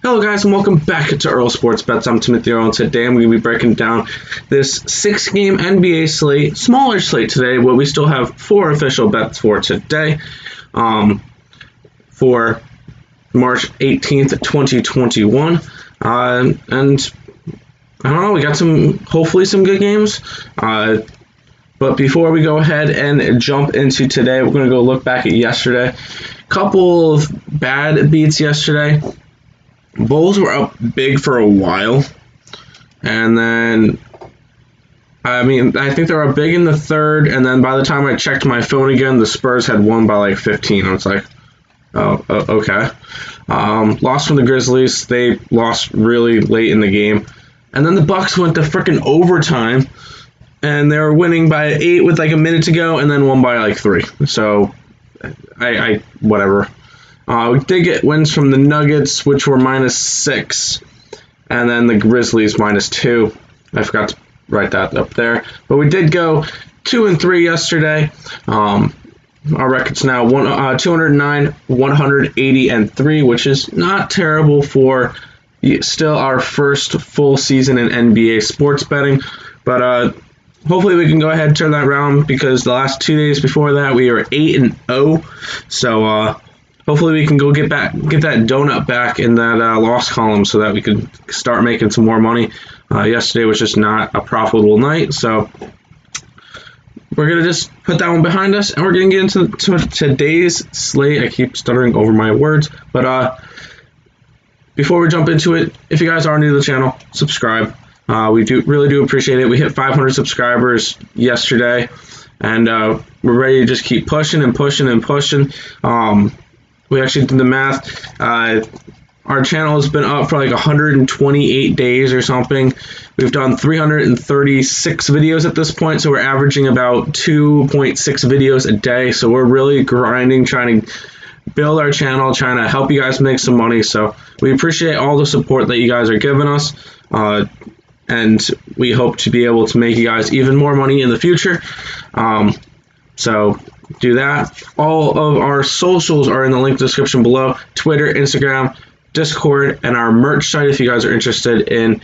Hello guys and welcome back to Earl Sports Bets. I'm Timothy Earl and today I'm going to be breaking down this 6-game NBA slate, smaller slate today, but we still have 4 official bets for today for March 18th, 2021. And I don't know, we got hopefully some good games. But before we go ahead and jump into today, we're going to go look back at yesterday. Couple of bad beats yesterday. Bulls were up big for a while, and then, I think they were up big in the third, and then by the time I checked my phone again, the Spurs had won by like 15. I was like, okay. Lost from the Grizzlies. They lost really late in the game, and then the Bucks went to freaking overtime, and they were winning by 8 with like a minute to go, and then won by like 3. So, whatever. We did get wins from the Nuggets, which were -6, and then the Grizzlies -2. I forgot to write that up there. But we did go 2-3 yesterday. Our record's now 209, 180, and 3, which is not terrible for still our first full season in NBA sports betting. But hopefully we can go ahead and turn that around because the last 2 days before that we were 8-0. So hopefully we can go get that donut back in that loss column so that we can start making some more money. Yesterday was just not a profitable night, so we're going to just put that one behind us, and we're going to get into today's slate. I keep stuttering over my words, but before we jump into it, if you guys are new to the channel, subscribe. We really do appreciate it. We hit 500 subscribers yesterday, and we're ready to just keep pushing and pushing and pushing. We actually did the math. Our channel has been up for like 128 days or something. We've done 336 videos at this point, so we're averaging about 2.6 videos a day. So we're really grinding, trying to build our channel, trying to help you guys make some money. So we appreciate all the support that you guys are giving us. And we hope to be able to make you guys even more money in the future. So do that. All of our socials are in the link description below. Twitter, Instagram, Discord, and our merch site if you guys are interested in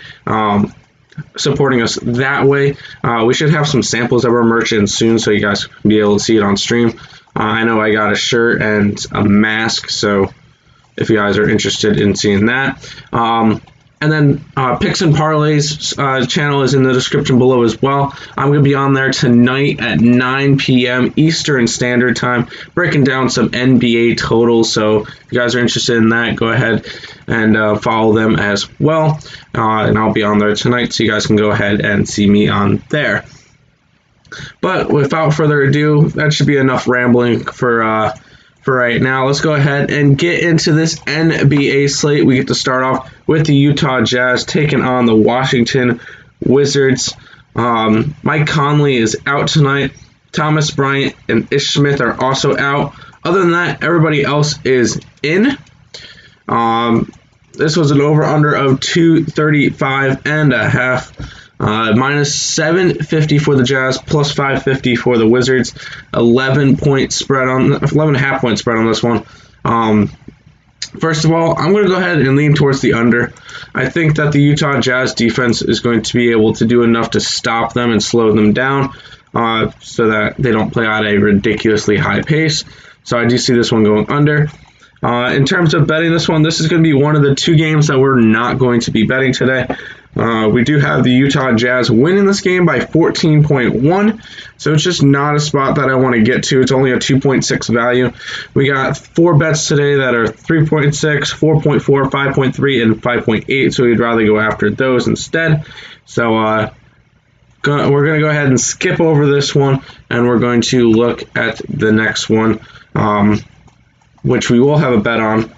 supporting us that way. We should have some samples of our merch in soon so you guys can be able to see it on stream. I know I got a shirt and a mask, so if you guys are interested in seeing that. And then Picks and Parleys channel is in the description below as well. I'm going to be on there tonight at 9 p.m. Eastern Standard Time, breaking down some NBA totals. So if you guys are interested in that, go ahead and follow them as well. And I'll be on there tonight, so you guys can go ahead and see me on there. But without further ado, that should be enough rambling for right now. Let's go ahead and get into this NBA slate. We get to start off with the Utah Jazz taking on the Washington Wizards. Mike Conley is out tonight. Thomas Bryant and Ish Smith are also out. Other than that, everybody else is in. This was an over-under of 235.5. -750 for the Jazz, plus 550 for the Wizards. 11.5 point spread on this one. First of all, I'm going to go ahead and lean towards the under. I think that the Utah Jazz defense is going to be able to do enough to stop them and slow them down so that they don't play at a ridiculously high pace. So I do see this one going under. In terms of betting this one, this is going to be one of the 2 games that we're not going to be betting today. We do have the Utah Jazz winning this game by 14.1, so it's just not a spot that I want to get to. It's only a 2.6 value. We got 4 bets today that are 3.6, 4.4, 5.3, and 5.8, so we'd rather go after those instead. So we're going to go ahead and skip over this one, and we're going to look at the next one, which we will have a bet on.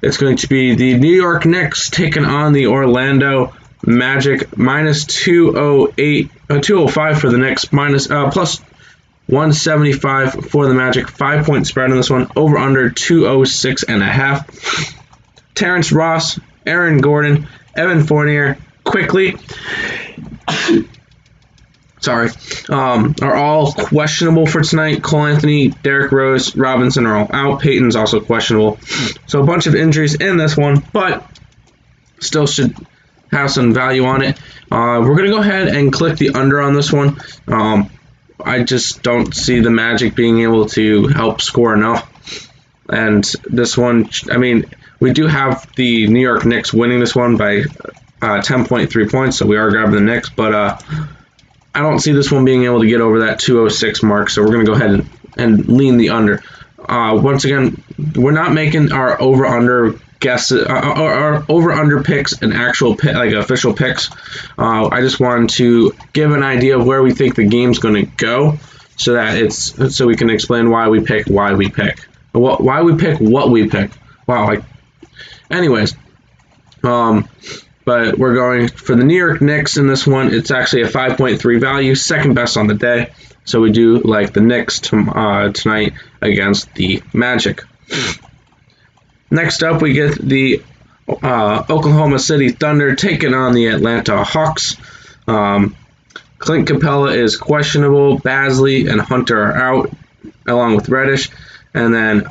It's going to be the New York Knicks taking on the Orlando Magic. -205 for the Knicks, plus 175 for the Magic. 5-point spread on this one. Over under 206.5. Terrence Ross, Aaron Gordon, Evan Fournier, quickly. Are all questionable for tonight. Cole Anthony, Derrick Rose, Robinson are all out. Peyton's also questionable. So a bunch of injuries in this one, but still should have some value on it. We're going to go ahead and click the under on this one. I just don't see the Magic being able to help score enough. And this one, I mean, we do have the New York Knicks winning this one by 10.3 points, so we are grabbing the Knicks. But I don't see this one being able to get over that 206 mark, so we're going to go ahead and lean the under. Once again, we're not making our over-under guesses, our over-under picks and actual like official picks. I just wanted to give an idea of where we think the game's going to go, so that so we can explain why we pick what we pick. Wow. Anyways, but we're going for the New York Knicks in this one. It's actually a 5.3 value, second best on the day. So we do like the Knicks tonight against the Magic. Next up, we get the Oklahoma City Thunder taking on the Atlanta Hawks. Clint Capella is questionable. Basley and Hunter are out, along with Reddish. And then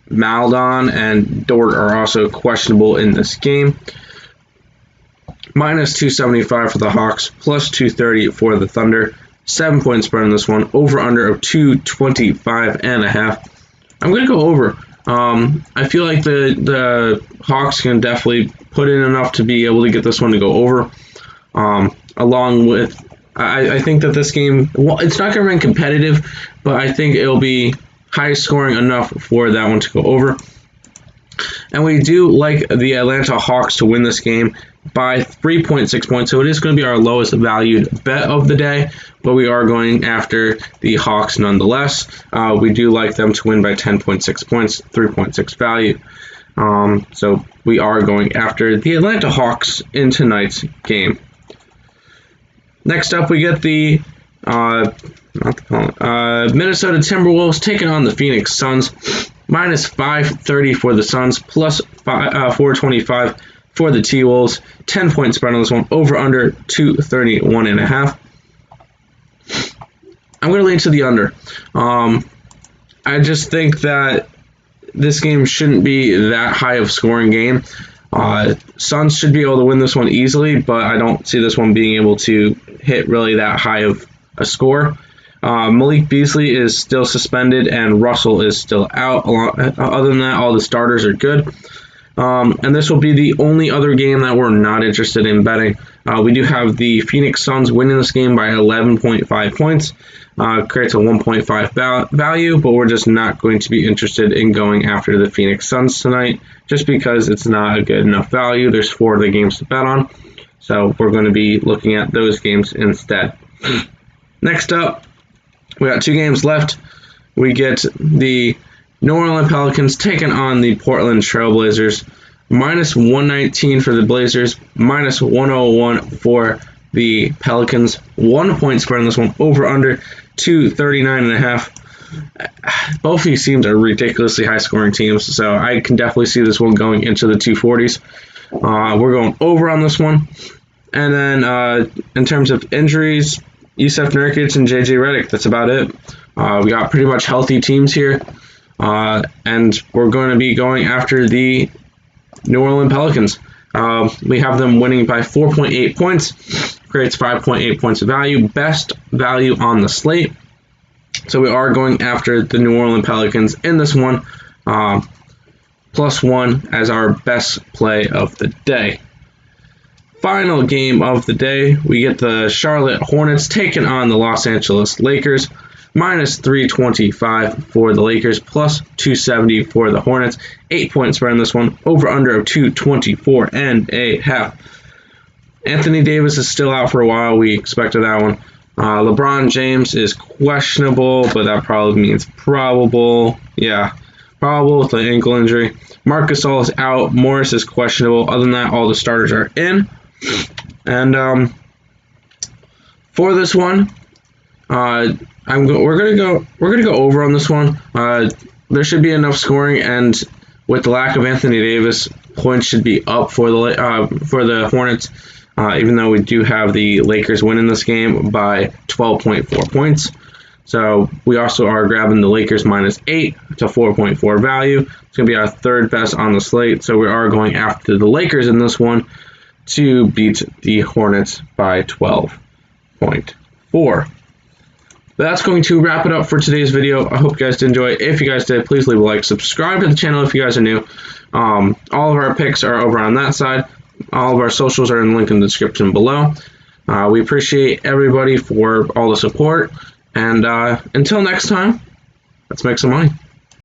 Maldon and Dort are also questionable in this game. Minus 275 for the Hawks, plus 230 for the Thunder. 7-point spread in this one. Over-under of 225.5. I'm going to go over. I feel like the Hawks can definitely put in enough to be able to get this one to go over. Along with, I think that this game, well, it's not going to run competitive, but I think it'll be high scoring enough for that one to go over. And we do like the Atlanta Hawks to win this game by 3.6 points. So it is going to be our lowest valued bet of the day, but we are going after the Hawks nonetheless. We do like them to win by 10.6 points, 3.6 value. So we are going after the Atlanta Hawks in tonight's game. Next up, we get the Minnesota Timberwolves taking on the Phoenix Suns. Minus 530 for the Suns, plus 425 for the T-Wolves. 10-point spread on this one, over under 231.5. I'm going to lean to the under. I just think that this game shouldn't be that high of scoring game. Suns should be able to win this one easily, but I don't see this one being able to hit really that high of a score. Malik Beasley is still suspended, and Russell is still out. Other than that, all the starters are good. And this will be the only other game that we're not interested in betting. We do have the Phoenix Suns winning this game by 11.5 points. Creates a 1.5 value, but we're just not going to be interested in going after the Phoenix Suns tonight, just because it's not a good enough value. There's 4 other games to bet on, so we're going to be looking at those games instead. Next up, we got 2 games left. We get the New Orleans Pelicans taking on the Portland Trailblazers. Minus 119 for the Blazers, minus 101 for the Pelicans. 1-point spread on this one, over under 239.5. Both of these teams are ridiculously high scoring teams, so I can definitely see this one going into the 240s. We're going over on this one. And then in terms of injuries, Yusuf Nurkic and JJ Redick, that's about it. We got pretty much healthy teams here. And we're going to be going after the New Orleans Pelicans. We have them winning by 4.8 points. Creates 5.8 points of value. Best value on the slate. So we are going after the New Orleans Pelicans in this one. +1 as our best play of the day. Final game of the day, we get the Charlotte Hornets taking on the Los Angeles Lakers. Minus 325 for the Lakers, plus 270 for the Hornets. 8-point spread on this one, over under of 224.5. Anthony Davis is still out for a while. We expected that one. LeBron James is questionable, but that probably means probable. Yeah, probable with the ankle injury. Marc Gasol is out. Morris is questionable. Other than that, all the starters are in. And for this one, we're gonna go over on this one. There should be enough scoring, and with the lack of Anthony Davis, points should be up for the Hornets. Even though we do have the Lakers winning this game by 12.4 points, So we also are grabbing the Lakers -8. It's a 4.4 value. It's going to be our third best on the slate. So we are going after the Lakers in this one to beat the Hornets by 12.4. That's going to wrap it up for today's video. I hope you guys did enjoy it. If you guys did, please leave a like. Subscribe to the channel if you guys are new. All of our picks are over on that side. All of our socials are in the link in the description below. We appreciate everybody for all the support. And until next time, let's make some money.